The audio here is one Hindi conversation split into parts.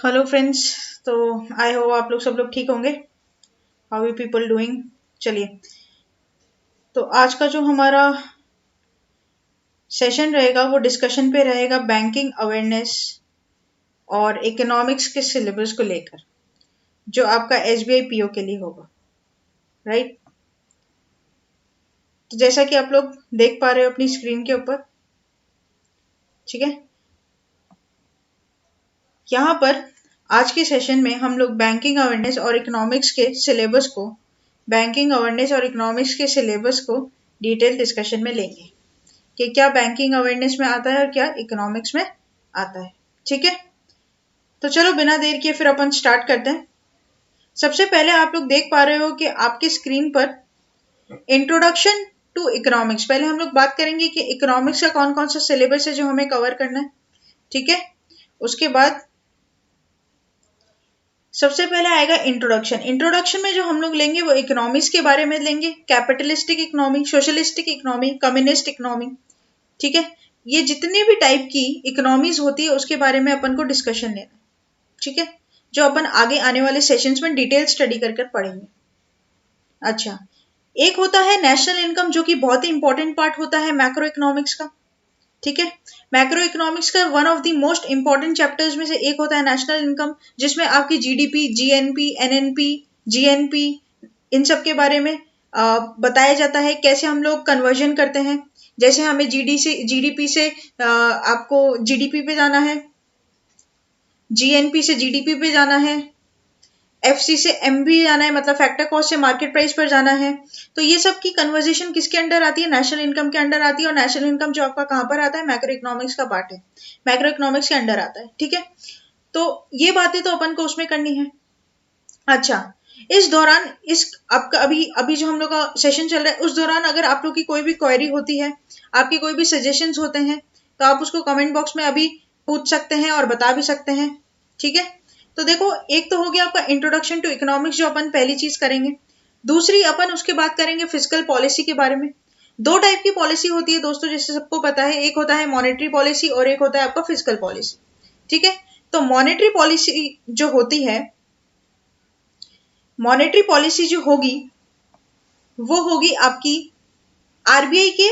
Hello friends. तो आई होप आप लोग सब लोग ठीक होंगे। How you people doing. चलिए, तो आज का जो हमारा सेशन रहेगा वो डिस्कशन पे रहेगा बैंकिंग अवेयरनेस और इकोनॉमिक्स के सिलेबस को लेकर, जो आपका एसबीआई पीओ के लिए होगा, राइट। तो जैसा कि आप लोग देख पा रहे हो अपनी स्क्रीन के ऊपर, ठीक है, यहाँ पर आज के सेशन में हम लोग बैंकिंग अवेयरनेस और इकोनॉमिक्स के सिलेबस को डिटेल डिस्कशन में लेंगे कि क्या बैंकिंग अवेयरनेस में आता है और क्या इकोनॉमिक्स में आता है। ठीक है, तो चलो बिना देर किए फिर अपन स्टार्ट करते हैं। सबसे पहले आप लोग देख पा रहे हो कि आपकी स्क्रीन पर इंट्रोडक्शन टू इकोनॉमिक्स, पहले हम लोग बात करेंगे कि इकोनॉमिक्स का कौन कौन सा सिलेबस है जो हमें कवर करना है। ठीक है, उसके बाद सबसे पहले आएगा इंट्रोडक्शन में जो हम लोग लेंगे वो इकोनॉमिक्स के बारे में लेंगे, capitalistic economy, socialistic economy, communist economy. ठीक है, ये जितने भी टाइप की इकोनॉमीज होती है उसके बारे में अपन को डिस्कशन लेना है। ठीक है, जो अपन आगे आने वाले सेशंस में डिटेल स्टडी कर कर पढ़ेंगे। अच्छा, एक होता है नेशनल इनकम, जो कि बहुत ही इंपॉर्टेंट पार्ट होता है मैक्रो इकोनॉमिक्स का। ठीक है, मैक्रो इकोनॉमिक्स का one of the most important chapters में से एक होता है नेशनल इनकम, जिसमें आपकी जीडीपी, जीएनपी, एनएनपी, जीएनपी, इन सब के बारे में बताया जाता है, कैसे हम लोग कन्वर्जन करते हैं। जैसे हमें जीडीपी से आपको जीडीपी पे जाना है, जीएनपी से जीडीपी पे जाना है, एफसी से एमबी जाना है, मतलब फैक्टर कॉस्ट से मार्केट प्राइस पर जाना है। तो ये सब की कन्वर्जेशन किसके अंडर आती है? नेशनल इनकम के अंडर आती है। और नेशनल इनकम जो आपका कहाँ पर आता है? मैक्रो इकोनॉमिक्स का पार्ट है, मैक्रो इकोनॉमिक्स के अंडर आता है। ठीक है, तो ये बातें तो अपन को उसमें करनी है। अच्छा, इस दौरान इस आपका अभी अभी जो हम लोग का सेशन चल रहा है, उस दौरान अगर आप लोग की कोई भी क्वेरी होती है, आपके कोई भी सजेशंस होते हैं, तो आप उसको कमेंट बॉक्स में अभी पूछ सकते हैं और बता भी सकते हैं। ठीक है, तो देखो, एक तो हो गया आपका इंट्रोडक्शन टू इकोनॉमिक्स, जो अपन पहली चीज करेंगे। दूसरी अपन उसके बाद करेंगे फिजिकल पॉलिसी के बारे में। दो टाइप की पॉलिसी होती है दोस्तों, जैसे सबको पता है, एक होता है मॉनेटरी पॉलिसी और एक होता है आपका फिजिकल पॉलिसी। ठीक है, तो मॉनेटरी पॉलिसी जो होती है, मॉनेटरी पॉलिसी जो होगी वो होगी आपकी आरबीआई के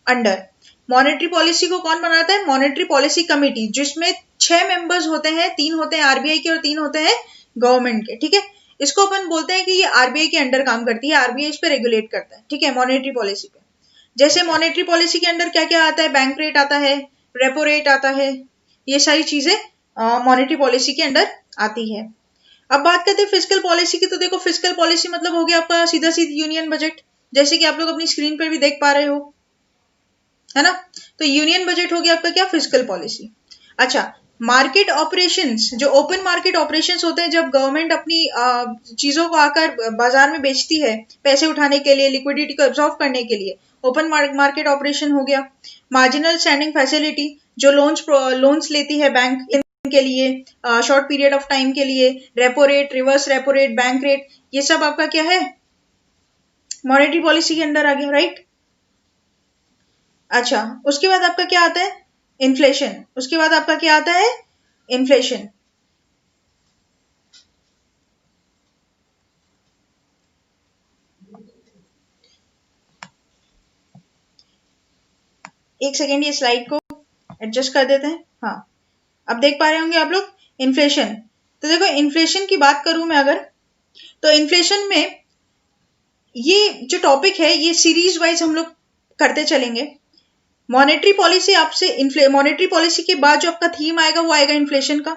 अंडर। मॉनेटरी पॉलिसी को कौन बनाता है? मॉनेटरी पॉलिसी कमेटी, जिसमें 6 मेंबर्स होते हैं, 3 होते हैं आरबीआई के और 3 होते हैं गवर्नमेंट के। ठीक है, इसको अपन बोलते हैं कि ये आरबीआई के अंडर काम करती है, आरबीआई इस पे रेगुलेट करता है। ठीक है, मॉनेटरी पॉलिसी पे। जैसे मॉनेटरी पॉलिसी के अंडर क्या क्या आता है? बैंक रेट आता है, रेपो रेट आता है, ये सारी चीजें मॉनेटरी पॉलिसी के अंडर आती है। अब बात करते हैं फिजिकल पॉलिसी की। तो देखो, फिजिकल पॉलिसी मतलब हो गया आपका सीधा सीधा यूनियन बजट, जैसे कि आप लोग अपनी स्क्रीन पर भी देख पा रहे हो, है ना। तो यूनियन बजट हो गया आपका क्या? Physical policy. अच्छा, मार्केट ऑपरेशंस, जो ओपन मार्केट ऑपरेशंस होते हैं, जब गवर्नमेंट अपनी चीजों को आकर बाजार में बेचती है पैसे उठाने के लिए, लिक्विडिटी को एब्जॉर्व करने के लिए, ओपन मार्केट ऑपरेशन हो गया। मार्जिनल स्टैंडिंग फैसिलिटी, जो लोन्स लेती है बैंक के लिए शॉर्ट पीरियड ऑफ टाइम के लिए, repo rate, reverse repo rate, bank rate, ये सब आपका क्या है? मॉनेटरी पॉलिसी के अंडर आ गया, राइट। अच्छा, उसके बाद आपका क्या आता है? इन्फ्लेशन। उसके बाद आपका क्या आता है? इन्फ्लेशन। एक सेकेंड, ये स्लाइड को एडजस्ट कर देते हैं। हाँ, अब देख पा रहे होंगे आप लोग इन्फ्लेशन। तो देखो, इन्फ्लेशन की बात करूं मैं अगर, तो इन्फ्लेशन में ये जो टॉपिक है, ये सीरीज वाइज हम लोग करते चलेंगे। मॉनेटरी पॉलिसी आपसे मॉनेटरी पॉलिसी के बाद जो आपका थीम आएगा वो आएगा इन्फ्लेशन का।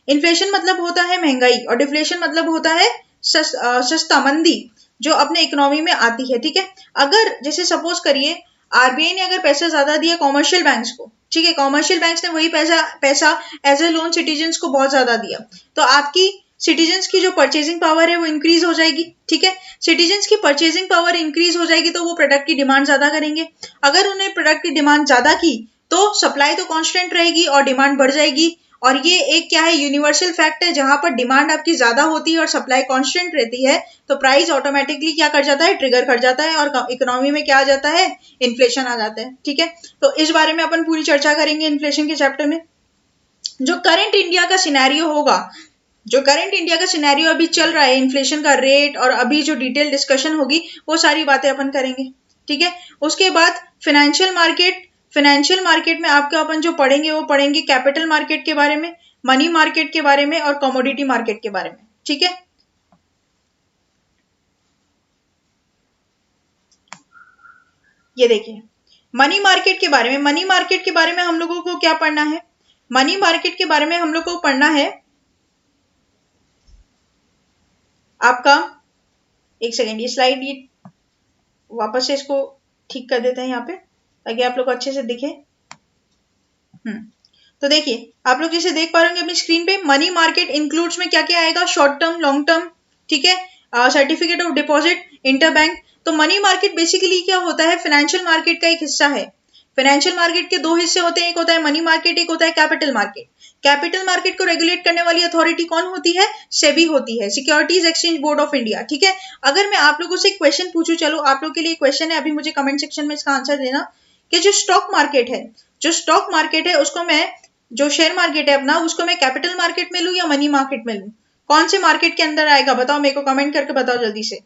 इन्फ्लेशन मतलब होता है महंगाई, और डिफ्लेशन मतलब होता है सस्ता, मंदी, जो अपने इकोनॉमी में आती है। ठीक है, अगर जैसे सपोज करिए आरबीआई ने अगर पैसा ज्यादा दिया कॉमर्शियल बैंक्स को, ठीक है, कॉमर्शियल बैंक्स ने वही पैसा एज ए लोन सिटीजन्स को बहुत ज्यादा दिया, तो आपकी सिटीजन्स की जो परचेजिंग पावर है वो इंक्रीज हो जाएगी। ठीक है, सिटीजन्स की परचेजिंग पावर इंक्रीज हो जाएगी तो वो प्रोडक्ट की डिमांड ज्यादा करेंगे। अगर उन्हें प्रोडक्ट की डिमांड ज्यादा की तो सप्लाई तो कांस्टेंट रहेगी और डिमांड बढ़ जाएगी। और ये एक क्या है? यूनिवर्सल फैक्ट है, जहां पर डिमांड आपकी ज्यादा होती है और सप्लाई कांस्टेंट रहती है, तो प्राइस ऑटोमेटिकली क्या कर जाता है? ट्रिगर कर जाता है, और इकोनॉमी में क्या आ जाता है? इन्फ्लेशन आ जाता है। ठीक है, तो इस बारे में अपन पूरी चर्चा करेंगे इन्फ्लेशन के चैप्टर में। जो करंट इंडिया का सिनेरियो होगा, जो करंट इंडिया का सिनेरियो अभी चल रहा है, इन्फ्लेशन का रेट और अभी जो डिटेल डिस्कशन होगी वो सारी बातें अपन करेंगे, ठीक है। उसके बाद फाइनेंशियल मार्केट, फाइनेंशियल मार्केट में आपके अपन जो पढ़ेंगे वो पढ़ेंगे कैपिटल मार्केट के बारे में, मनी मार्केट के बारे में और कमोडिटी मार्केट के बारे में, ठीक है। ये देखिए मनी मार्केट के बारे में, मनी मार्केट के बारे में हम लोगों को क्या पढ़ना है, मनी मार्केट के बारे में हम लोग को पढ़ना है आपका, एक सेकेंड, ये स्लाइड ये वापस से इसको ठीक कर देते हैं यहाँ पे ताकि आप लोग को अच्छे से दिखे। तो देखिए आप लोग जैसे देख पा रहे होंगे अपनी स्क्रीन पे, मनी मार्केट इंक्लूड्स में क्या क्या आएगा, शॉर्ट टर्म, लॉन्ग टर्म, ठीक है, सर्टिफिकेट ऑफ डिपॉजिट, इंटरबैंक। तो मनी मार्केट बेसिकली क्या होता है, फाइनेंशियल मार्केट का एक हिस्सा है। फाइनेंशियल मार्केट के दो हिस्से होते हैं, एक होता है मनी मार्केट, एक होता है कैपिटल मार्केट। कैपिटल मार्केट को रेगुलेट करने वाली अथॉरिटी कौन होती है, सेबी होती है, securities exchange board of India, ठीक है। अगर मैं आप लोगों से एक क्वेश्चन पूछूं, चलो आप लोग के लिए क्वेश्चन है, अभी मुझे कमेंट सेक्शन में इसका आंसर देना, कि जो स्टॉक मार्केट है, जो स्टॉक मार्केट है उसको मैं, जो शेयर मार्केट है अपना, उसको मैं कैपिटल मार्केट में लूं या मनी मार्केट में लूं, कौन से मार्केट के अंदर आएगा बताओ, मेरे को कमेंट करके बताओ जल्दी से।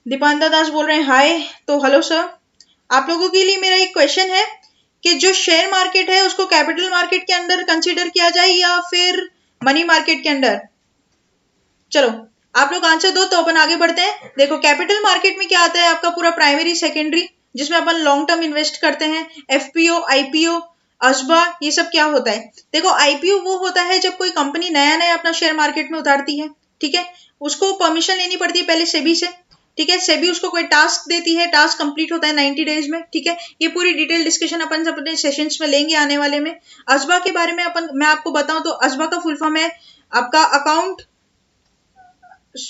दीपांतर दास बोल रहे हैं हाय, तो हेलो सर। आप लोगों के लिए मेरा एक क्वेश्चन है कि जो शेयर मार्केट है उसको कैपिटल मार्केट के अंदर कंसीडर किया जाए या फिर मनी मार्केट के अंदर। चलो आप लोग आंसर दो तो अपन आगे बढ़ते हैं। देखो कैपिटल मार्केट में क्या आता है आपका, पूरा प्राइमरी सेकेंडरी, जिसमें अपन लॉन्ग टर्म इन्वेस्ट करते हैं, एफपीओ, आईपीओ, अजबा, ये सब क्या होता है। देखो आईपीओ वो होता है जब कोई कंपनी नया नया अपना शेयर मार्केट में उतारती है, ठीक है, उसको परमिशन लेनी पड़ती है पहले सेबी से, ठीक है, सेबी उसको कोई टास्क देती है, टास्क कंप्लीट होता है 90 डेज में, ठीक है। ये पूरी डिटेल डिस्कशन अपन अपने सेशंस में लेंगे आने वाले में। अजबा के बारे में अपन, मैं आपको बताऊं तो अजबा का फुल फॉर्म है आपका अकाउंट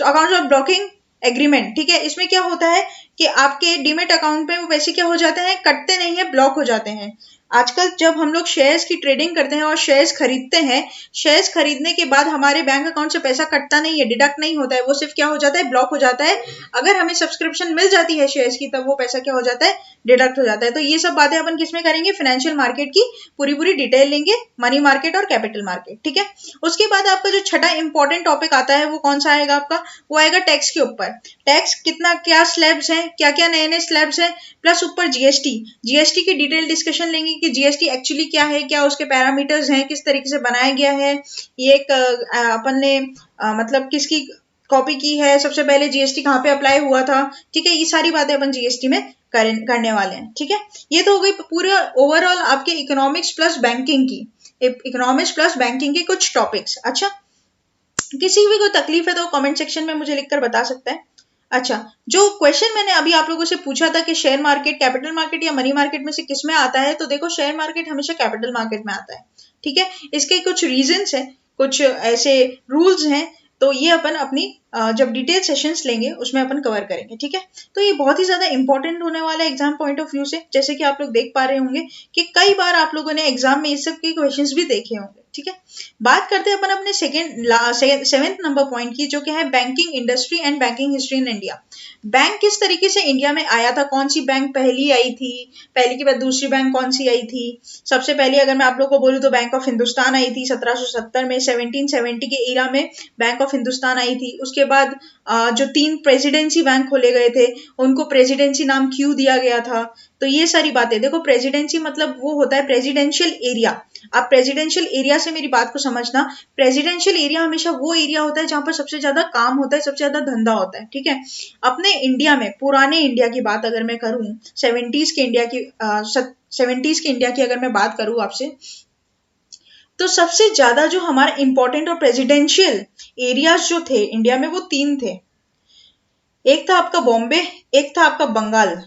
ऑफ ब्लॉकिंग एग्रीमेंट, ठीक है। इसमें क्या होता है कि आपके डीमेट अकाउंट में वो पैसे क्या हो जाते हैं, कटते नहीं है, ब्लॉक हो जाते हैं। आजकल जब हम लोग शेयर्स की ट्रेडिंग करते हैं और शेयर्स खरीदते हैं, शेयर्स खरीदने के बाद हमारे बैंक अकाउंट से पैसा कटता नहीं है, डिडक्ट नहीं होता है, वो सिर्फ क्या हो जाता है, ब्लॉक हो जाता है। अगर हमें सब्सक्रिप्शन मिल जाती है शेयर्स की तब वो पैसा क्या हो जाता है, डिडक्ट हो जाता है। तो ये सब बातें अपन किसमें करेंगे, फाइनेंशियल मार्केट की पूरी पूरी डिटेल लेंगे, मनी मार्केट और कैपिटल मार्केट, ठीक है। उसके बाद आपका जो छठा इंपॉर्टेंट टॉपिक आता है वो कौन सा आएगा आपका, वो आएगा टैक्स के ऊपर। टैक्स कितना, क्या स्लैब्स हैं, क्या क्या नए नए स्लैब्स हैं, प्लस ऊपर जीएसटी, जीएसटी की डिटेल डिस्कशन लेंगे कि जीएसटी एक्चुअली क्या है, क्या उसके पैरामीटर्स हैं, किस तरीके से बनाया गया है, ये एक अपन ने मतलब किसकी कॉपी की है, सबसे पहले जीएसटी कहाँ पे अप्लाई हुआ था, ठीक है। ये सारी बातें अपन जीएसटी में करने वाले हैं, ठीक है। ये तो हो गई पूरे ओवरऑल आपके इकोनॉमिक्स प्लस बैंकिंग की, इकोनॉमिक्स प्लस बैंकिंग के कुछ टॉपिक्स। अच्छा किसी भी कोई तकलीफ है तो कमेंट सेक्शन में मुझे लिखकर बता सकता है। अच्छा जो क्वेश्चन मैंने अभी आप लोगों से पूछा था कि शेयर मार्केट कैपिटल मार्केट या मनी मार्केट में से किस में आता है, तो देखो शेयर मार्केट हमेशा कैपिटल मार्केट में आता है, ठीक है। इसके कुछ रीजंस हैं, कुछ ऐसे रूल्स हैं, तो ये अपन अपनी जब डिटेल सेशंस लेंगे उसमें अपन कवर करेंगे, ठीक है। तो ये बहुत ही ज्यादा इंपॉर्टेंट होने वाला है एग्जाम पॉइंट ऑफ व्यू से, जैसे कि आप लोग देख पा रहे होंगे कि कई बार आप लोगों ने एग्जाम में इस सब के क्वेश्चंस भी देखे होंगे, ठीक है। बात करते हैं अपन अपने सेवेंथ नंबर पॉइंट की, जो कि है banking industry and banking history in India. Bank किस तरीके से इंडिया में आया था, कौन सी बैंक पहली आई थी, पहली के बाद दूसरी बैंक कौन सी आई थी। सबसे पहले अगर मैं आप लोग को बोलूं तो बैंक ऑफ हिंदुस्तान आई थी 1770 में, 1770 के एरा में बैंक ऑफ हिंदुस्तान आई थी। उसके बाद जो 3 प्रेसिडेंसी बैंक खोले गए थे उनको प्रेसिडेंसी नाम क्यों दिया गया था। तो ये सारी बातें देखो, प्रेसिडेंसी मतलब वो होता है प्रेसिडेंशियल एरिया। आप प्रेसिडेंशियल एरिया से मेरी बात को समझना, प्रेसिडेंशियल एरिया हमेशा वो एरिया होता है जहां पर सबसे ज्यादा काम होता है, सबसे ज्यादा धंधा होता है, ठीक है। अपने इंडिया में, पुराने इंडिया की बात अगर मैं करूं, 70s के इंडिया की 70s के इंडिया की अगर मैं बात करूं आपसे, तो सबसे ज्यादा जो हमारा इंपॉर्टेंट और प्रेसिडेंशियल एरियाज जो थे इंडिया में वो 3 थे। एक था आपका बॉम्बे, एक था आपका बंगाल,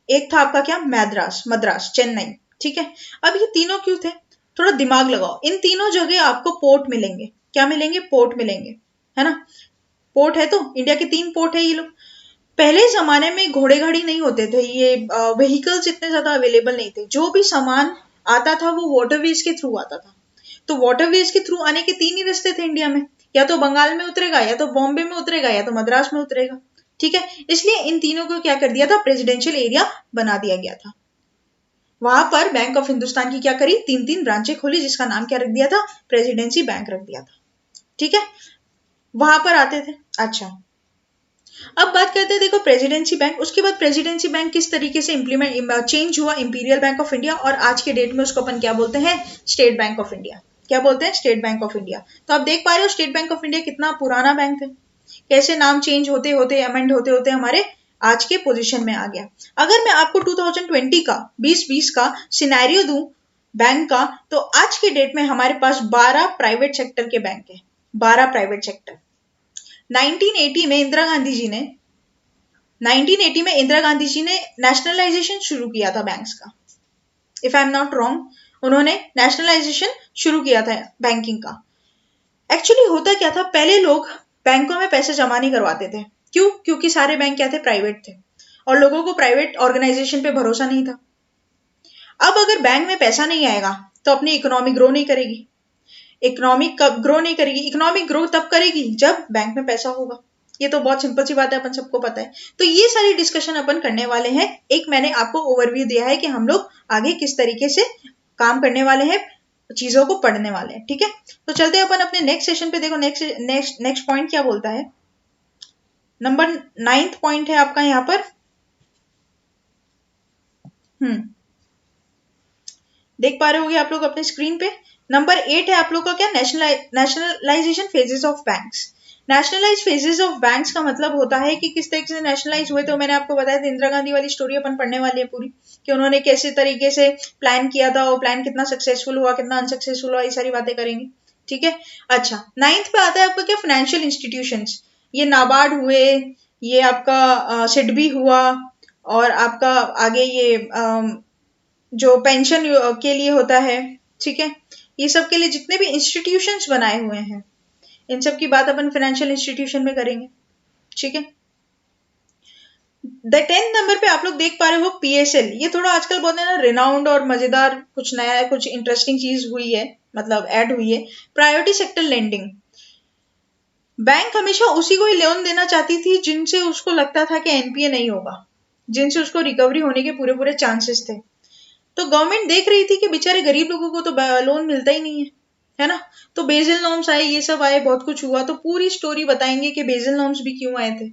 एक था आपका क्या, मद्रास, चेन्नई, ठीक है। अब ये तीनों क्यों थे, थोड़ा दिमाग लगाओ। इन तीनों जगह आपको पोर्ट मिलेंगे, क्या मिलेंगे, पोर्ट मिलेंगे, है ना। पोर्ट है तो इंडिया के 3 पोर्ट है ये लोग। पहले जमाने में घोड़े गाड़ी नहीं होते थे, ये व्हीकल्स इतने ज्यादा अवेलेबल नहीं थे, जो भी सामान आता था वो वाटरवेज के थ्रू आता था। तो वाटरवेज के थ्रू आने के 3 ही रास्ते थे इंडिया में, या तो बंगाल में उतरेगा, या तो बॉम्बे में उतरेगा, या तो मद्रास में उतरेगा, ठीक है। इसलिए इन तीनों को क्या कर दिया था, प्रेसिडेंशियल एरिया बना दिया गया था। वहां पर बैंक ऑफ हिंदुस्तान की क्या करी, 3-3 ब्रांचें खोली, जिसका नाम क्या रख दिया था, प्रेसिडेंसी बैंक रख दिया था। ठीक है, वहां पर आते थे। अच्छा, अब बात करते हैं, देखो प्रेसिडेंसी बैंक, उसके बाद प्रेसिडेंसी बैंक किस तरीके से इंप्लीमेंट चेंज हुआ इंपीरियल बैंक ऑफ इंडिया, और आज के डेट में उसको अपन क्या बोलते हैं, स्टेट बैंक ऑफ इंडिया। क्या बोलते हैं, स्टेट बैंक ऑफ इंडिया। तो आप देख पा रहे हो स्टेट बैंक ऑफ इंडिया कितना पुराना बैंक है, कैसे नाम चेंज होते होते अमेंड होते होते हमारे आज के पोजीशन में आ गया। अगर मैं आपको 2020 का 2020 का सिनेरियो दूं बैंक का, तो आज के डेट में हमारे पास 12 प्राइवेट सेक्टर के बैंक है, 12 प्राइवेट सेक्टर। 1980 में इंदिरा गांधी जी ने 1980 में इंदिरा गांधी जी ने नेशनलाइजेशन शुरू किया था बैंक्स का, if I am not wrong, उन्होंने नेशनलाइजेशन शुरू किया था बैंकिंग का। एक्चुअली होता क्या था, पहले लोग बैंकों में पैसे जमा नहीं करवाते थे, क्यों, क्योंकि सारे बैंक क्या थे, प्राइवेट थे, और लोगों को प्राइवेट ऑर्गेनाइजेशन पे भरोसा नहीं था। अब अगर बैंक में पैसा नहीं आएगा तो अपनी इकोनॉमी ग्रो नहीं करेगी, इकोनॉमी कब ग्रो नहीं करेगी, इकोनॉमिक ग्रो तब करेगी जब बैंक में पैसा होगा। ये तो बहुत सिंपल सी बात है, अपन सबको पता है। तो ये सारी डिस्कशन अपन करने वाले हैं, एक मैंने आपको ओवरव्यू दिया है कि हम लोग आगे किस तरीके से काम करने वाले हैं, चीजों को पढ़ने वाले हैं। ठीक है, तो चलते हैं अपन अपने नेक्स्ट सेशन पे। देखो नेक्स्ट पॉइंट क्या बोलता है, नंबर 9th पॉइंट है आपका यहाँ पर। देख पा रहे होगे आप लोग अपने स्क्रीन पे। नंबर 8 है आप लोग का क्या, nationalisation phases of banks. Nationalise phases of banks का मतलब होता है कि किस तरीके से नेशनलाइज हुए। तो मैंने आपको बताया था, इंदिरा गांधी वाली स्टोरी अपन पढ़ने वाली है पूरी, कि उन्होंने कैसे तरीके से प्लान किया था, वो प्लान कितना सक्सेसफुल हुआ, कितना अनसक्सेसफुल हुआ, ये सारी बातें करेंगे। ठीक है, अच्छा 9th पे आता है आपका क्या, फाइनेंशियल इंस्टीट्यूशंस। ये नाबार्ड हुए, ये आपका सिडबी हुआ, और आपका आगे ये जो पेंशन के लिए होता है। ठीक है, ये सब के लिए जितने भी इंस्टीट्यूशंस बनाए हुए हैं, इन सब की बात अपन फाइनेंशियल इंस्टीट्यूशन में करेंगे। ठीक है, द 10th नंबर पे आप लोग देख पा रहे हो पीएसएल। ये थोड़ा आजकल बहुत है ना रिनाउंड और मजेदार, कुछ नया है, कुछ इंटरेस्टिंग चीज हुई है, मतलब ऐड हुई है। Priority sector lending. बैंक हमेशा उसी को ही लोन देना चाहती थी जिनसे उसको लगता था कि एनपीए नहीं होगा, जिनसे उसको रिकवरी होने के पूरे पूरे चांसेस थे। तो गवर्नमेंट देख रही थी कि बेचारे गरीब लोगों को तो लोन मिलता ही नहीं है ना। तो बेसिल नॉर्म्स आए, ये सब आए, बहुत कुछ हुआ। तो पूरी स्टोरी बताएंगे कि बेसिल नॉर्म्स भी क्यों आए थे,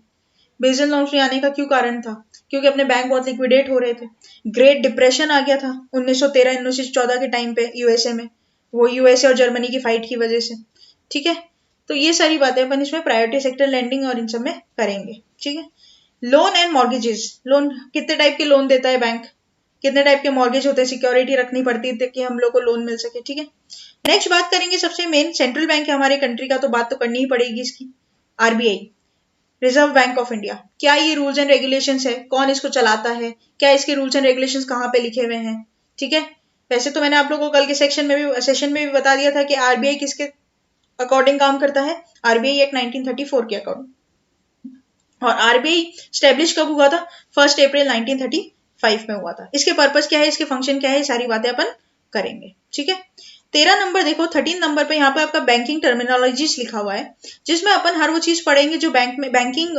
बेसिल नॉर्म्स में आने का क्यों कारण था, क्योंकि अपने बैंक बहुत लिक्विडेट हो रहे थे। ग्रेट डिप्रेशन आ गया था 1913-1914 के टाइम पे यूएसए में, वो यूएसए और जर्मनी की फाइट की वजह से। ठीक है, तो ये सारी बातें अपन इसमें प्रायोरिटी सेक्टर लैंडिंग और इन सब में करेंगे। ठीक है, लोन एंड मॉर्गेजेस। लोन कितने टाइप के लोन देता है बैंक, कितने टाइप के मॉर्गेज होते हैं, सिक्योरिटी रखनी पड़ती है कि हम लोग को लोन मिल सके। ठीक है, नेक्स्ट बात करेंगे, सबसे मेन सेंट्रल बैंक है हमारे कंट्री का, तो बात तो करनी ही पड़ेगी इसकी। RBI, reserve bank of India. क्या ये रूल्स एंड रेगुलेशंस है, कौन इसको चलाता है, क्या इसके रूल्स एंड रेगुलेशंस कहाँ पे लिखे हुए हैं। ठीक है, वैसे तो मैंने आप लोगों को कल के सेशन में भी बता दिया था कि आरबीआई किसके अकॉर्डिंग काम करता है, आरबीआई एक्ट 1934 के अकॉर्डिंग। और आरबीआई स्टेब्लिश कब हुआ था, 1 अप्रैल 1935 में हुआ था। इसके पर्पस क्या है, इसके फंक्शन क्या है, ये सारी बातें अपन करेंगे। ठीक है, 13 नंबर देखो, 13 नंबर पे यहाँ पे आपका बैंकिंग टर्मिनोलॉजीज लिखा हुआ है, जिसमें अपन हर वो चीज पढ़ेंगे जो बैंक में बैंकिंग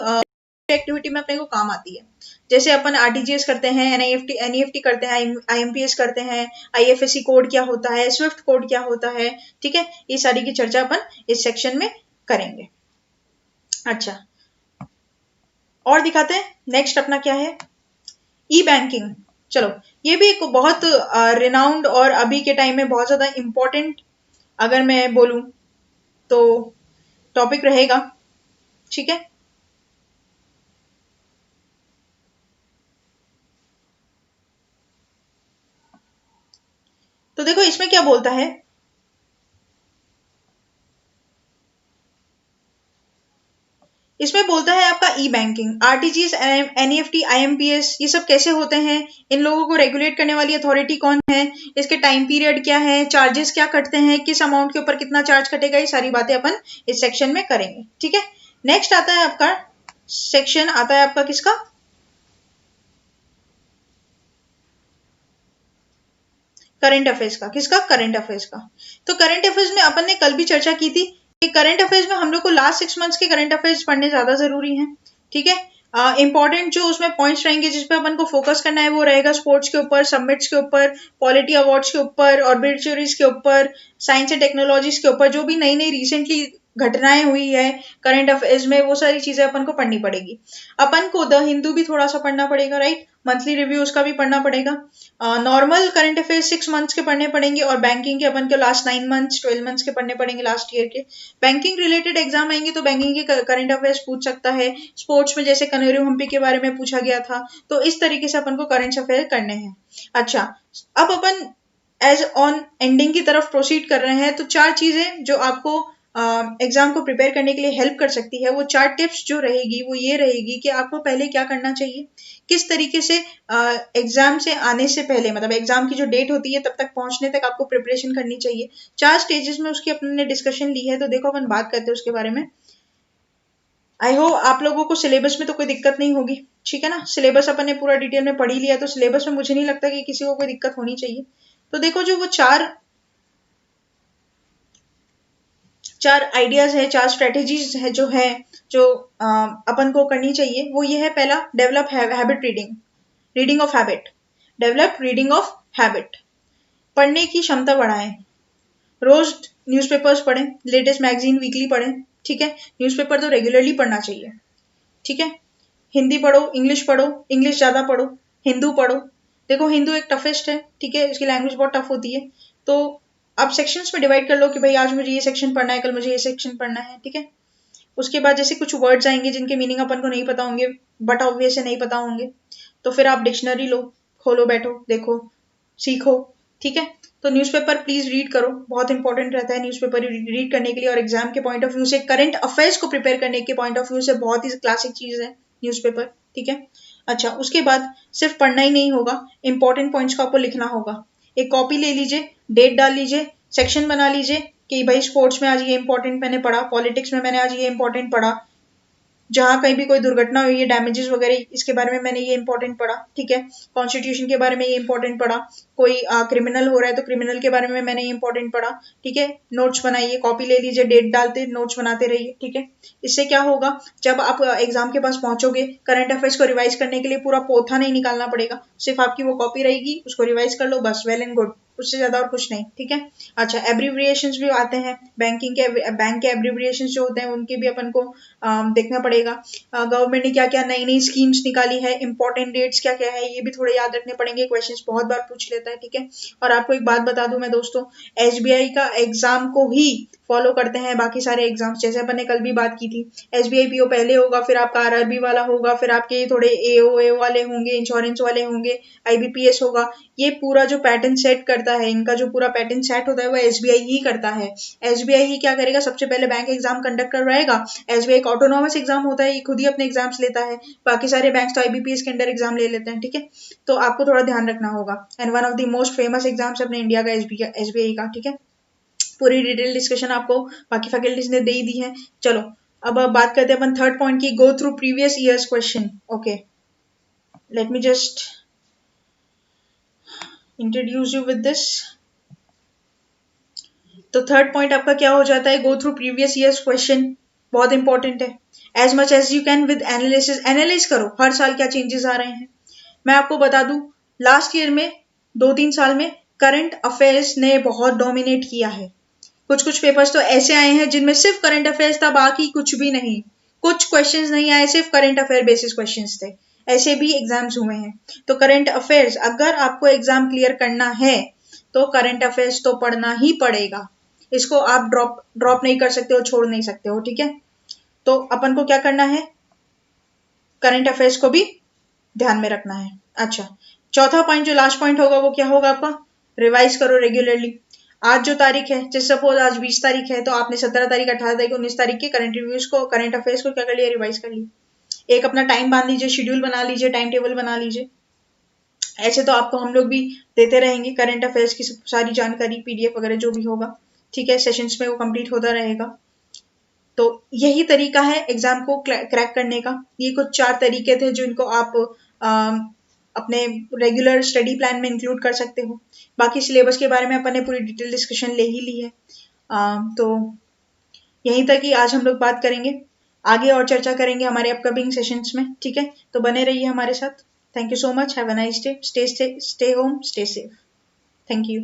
एक्टिविटी में अपने को काम आती है। जैसे अपन आरटीजीएस करते हैं, एनईएफटी करते हैं, आईएमपीएस करते हैं, आईएफएससी कोड क्या होता है, स्विफ्ट कोड क्या होता है। ठीक है, ये सारी की चर्चा अपन इस सेक्शन में करेंगे। अच्छा, और दिखाते हैं नेक्स्ट अपना क्या है, ई बैंकिंग। चलो, ये भी एक बहुत रिनाउंड और अभी के टाइम में बहुत ज्यादा इंपॉर्टेंट, अगर मैं बोलूं तो टॉपिक रहेगा। ठीक है, तो देखो इसमें क्या बोलता है, इसमें बोलता है आपका ई बैंकिंग, आरटीजीएस, एनईएफटी, आईएमपीएस, ये सब कैसे होते हैं, इन लोगों को रेगुलेट करने वाली अथॉरिटी कौन है, इसके टाइम पीरियड क्या है, चार्जेस क्या कटते हैं, किस अमाउंट के ऊपर कितना चार्ज कटेगा, ये सारी बातें अपन इस सेक्शन में करेंगे। ठीक है, नेक्स्ट आता है आपका सेक्शन, आता है आपका किसका, करंट अफेयर्स का। किसका, करंट अफेयर्स का। तो करंट अफेयर्स में अपन ने कल भी चर्चा की थी कि करंट अफेयर्स में हम लोग को लास्ट 6 मंथ्स के करंट अफेयर्स पढ़ने ज्यादा जरूरी हैं। ठीक है, इंपॉर्टेंट जो उसमें पॉइंट्स रहेंगे जिस पे अपन को फोकस करना है वो रहेगा स्पोर्ट्स के ऊपर, समिट्स के ऊपर, पॉलिटी अवार्ड्स के ऊपर, ऑर्बिटरीज के ऊपर, साइंस एंड टेक्नोलॉजीज के ऊपर, जो भी नई नई रिसेंटली घटनाएं हुई है करंट अफेयर्स में, वो सारी चीजें अपन को पढ़नी पड़ेगी। अपन को द हिंदू भी थोड़ा सा पढ़ना पड़ेगा, राइट, मंथली रिव्यू उसका भी पढ़ना पड़ेगा। नॉर्मल करंट अफेयर्स 6 मंथ्स के पढ़ने पड़ेंगे, और बैंकिंग के अपन को लास्ट 9 मंथ्स 12 मंथ्स के पढ़ने पड़ेंगे लास्ट ईयर के। बैंकिंग रिलेटेड एग्जाम आएंगे तो बैंकिंग के करंट अफेयर्स पूछ सकता है। स्पोर्ट्स में जैसे कनेरू हम्पी के बारे में पूछा गया था, तो इस तरीके से अपन को करंट अफेयर करने हैं। अच्छा, अब अपन एज ऑन एंडिंग की तरफ प्रोसीड कर रहे हैं, तो 4 चीजें जो आपको एग्जाम को प्रिपेयर करने के लिए हेल्प कर सकती है, वो 4 टिप्स जो रहेगी वो ये रहेगी कि आपको पहले क्या करना चाहिए, किस तरीके से एग्जाम से आने से पहले, मतलब एग्जाम की जो डेट होती है तब तक पहुंचने तक आपको प्रिपरेशन करनी चाहिए। 4 स्टेजेस में उसकी अपने ने डिस्कशन ली है, तो देखो अपन बात करते हैं उसके बारे में। आई होप आप लोगों को सिलेबस में तो कोई दिक्कत नहीं होगी, ठीक है ना। सिलेबस अपन ने पूरा डिटेल में पढ़ ही लिया, तो सिलेबस में मुझे नहीं लगता कि किसी को कोई दिक्कत होनी चाहिए। तो देखो, जो वो चार आइडियाज है, 4 स्ट्रेटेजीज है जो अपन को करनी चाहिए, वो ये है। पहला, develop habit reading, reading of habit, develop reading of habit. पढ़ने की क्षमता बढ़ाएं, रोज न्यूज़पेपर्स पढ़ें, लेटेस्ट मैगजीन वीकली पढ़ें, ठीक है। न्यूज़पेपर तो रेगुलरली पढ़ना चाहिए, ठीक है। हिंदी पढ़ो, इंग्लिश पढ़ो, इंग्लिश ज्यादा पढ़ो, हिंदू पढ़ो। देखो, हिंदू एक टफेस्ट है, ठीक है, इसकी लैंग्वेज बहुत टफ होती है, तो आप सेक्शंस में डिवाइड कर लो कि भाई आज मुझे ये सेक्शन पढ़ना है, कल मुझे ये सेक्शन पढ़ना है, ठीक है। उसके बाद जैसे कुछ वर्ड्स आएंगे जिनके मीनिंग अपन को नहीं पता होंगे, बट ऑब्वियस नहीं पता होंगे, तो फिर आप डिक्शनरी लो, खोलो, बैठो, देखो, सीखो, ठीक है। तो न्यूज़पेपर प्लीज रीड करो, बहुत इंपॉर्टेंट रहता है न्यूज़पेपर रीड करने के लिए, और एग्जाम के पॉइंट ऑफ व्यू से, करंट अफेयर्स को प्रिपेयर करने के पॉइंट ऑफ व्यू से बहुत ही क्लासिक चीज है न्यूज़पेपर, ठीक है। अच्छा, उसके बाद सिर्फ पढ़ना ही नहीं होगा, इंपॉर्टेंट पॉइंट्स को आपको लिखना होगा। एक कॉपी ले लीजिए, डेट डाल लीजिए, सेक्शन बना लीजिए कि भाई स्पोर्ट्स में आज ये इंपॉर्टेंट मैंने पढ़ा, पॉलिटिक्स में मैंने आज ये इंपॉर्टेंट पढ़ा, जहां कहीं भी कोई दुर्घटना हुई है, डैमेजेस वगैरह, इसके बारे में मैंने ये इंपॉर्टेंट पढ़ा, ठीक है। कॉन्स्टिट्यूशन के बारे में ये इंपॉर्टेंट पढ़ा, कोई क्रिमिनल हो रहा है तो क्रिमिनल के बारे में मैंने ये इंपॉर्टेंट पढ़ा, ठीक है। नोट्स बनाइए, कॉपी ले लीजिए, डेट डालते नोट्स बनाते रहिए, ठीक है। इससे क्या होगा, जब आप एग्जाम के पास पहुंचोगे, करंट अफेयर्स को रिवाइज करने के लिए पूरा पोथा नहीं निकालना पड़ेगा, सिर्फ आपकी वो कॉपी रहेगी, उसको रिवाइज कर लो, बस, वेल एंड गुड, उससे ज्यादा और कुछ नहीं, ठीक है। अच्छा, एब्रिविएशंस भी आते हैं, बैंक के एब्रिविएशंस जो होते हैं उनके भी अपन को देखना पड़ेगा। गवर्नमेंट ने क्या क्या नई नई स्कीम्स निकाली है, इंपॉर्टेंट डेट्स क्या क्या है, ये भी थोड़े याद रखने पड़ेंगे, क्वेश्चंस बहुत बार पूछ लेता है, ठीक है। और आपको एक बात बता दूं मैं दोस्तों, एसबीआई का एग्जाम को ही फॉलो करते हैं बाकी सारे एग्जाम्स, जैसे अपन ने कल भी बात की थी। एसबीआई पीओ पहले होगा, फिर आपका आरआरबी वाला होगा, फिर आपके थोड़े एओए वाले होंगे, इंश्योरेंस वाले होंगे, आईबीपीएस होगा। ये पूरा जो पैटर्न सेट करता है, इनका जो पूरा पैटर्न सेट होता है वो एसबीआई ही करता है। एसबीआई ही क्या करेगा, सबसे पहले बैंक एग्जाम कंडक्ट करवाएगा। एसबीआई एक ऑटोनॉमस एग्जाम होता है, ये खुद ही अपने एग्जाम्स लेता है, बाकी सारे बैंक्स तो आईबीपीएस के अंडर एग्जाम ले लेते हैं, ठीक है। तो आपको थोड़ा ध्यान रखना होगा, and one of the most famous exams अपने इंडिया का एसबीआई का, ठीक है। पूरी डिटेल डिस्कशन आपको बाकी फैकल्टीज ने दे ही दी है। चलो, अब बात करते हैं अपन थर्ड पॉइंट की, go through previous years question. Okay, let me just introduce you with this. तो थर्ड पॉइंट आपका क्या हो जाता है, go through previous years question, बहुत इंपॉर्टेंट है। As much as you can with analysis, analyse करो हर साल क्या चेंजेस आ रहे हैं। मैं आपको बता दूं, लास्ट ईयर में 2-3 साल में करंट अफेयर्स ने बहुत डोमिनेट किया है। कुछ कुछ पेपर्स तो ऐसे आए हैं जिनमें सिर्फ करंट अफेयर्स था, बाकी कुछ भी नहीं, कुछ क्वेश्चंस नहीं आए, सिर्फ करंट अफेयर बेसिस क्वेश्चंस थे, ऐसे भी एग्जाम्स हुए हैं। तो करंट अफेयर्स, अगर आपको एग्जाम क्लियर करना है तो करंट अफेयर्स तो पढ़ना ही पड़ेगा, इसको आप ड्रॉप नहीं कर सकते हो, छोड़ नहीं सकते हो, ठीक है। तो अपन को क्या करना है, करंट अफेयर्स को भी ध्यान में रखना है। अच्छा, चौथा पॉइंट जो लास्ट पॉइंट होगा वो क्या होगा आपका, रिवाइज करो रेगुलरली। आज जो तारीख है, जैसे सपोज आज 20 तारीख है, तो आपने 17 तारीख, 18 तारीख, 19 तारीख के करंट रिव्यूज को, करंट अफेयर्स को क्या कर लिया, रिवाइज कर लिया। एक अपना टाइम बांध लीजिए, शेड्यूल बना लीजिए, टाइम टेबल बना लीजिए। ऐसे तो आपको हम लोग भी देते रहेंगे करंट अफेयर्स की सारी जानकारी, पीडीएफ वगैरह जो भी होगा, ठीक है, सेशंस में वो कंप्लीट होता रहेगा। तो यही तरीका है एग्जाम को क्रैक करने का। ये कुछ 4 तरीके थे जिनको आप अपने रेगुलर स्टडी प्लान में इंक्लूड कर सकते हो। बाकी सिलेबस के बारे में अपन ने पूरी डिटेल डिस्कशन ले ही ली है। तो यहीं तक ही आज हम लोग बात करेंगे। आगे और चर्चा करेंगे हमारे अपकमिंग सेशंस में, ठीक है। तो बने रहिए हमारे साथ। Thank you so much, have a nice day, stay home, stay safe. Thank you.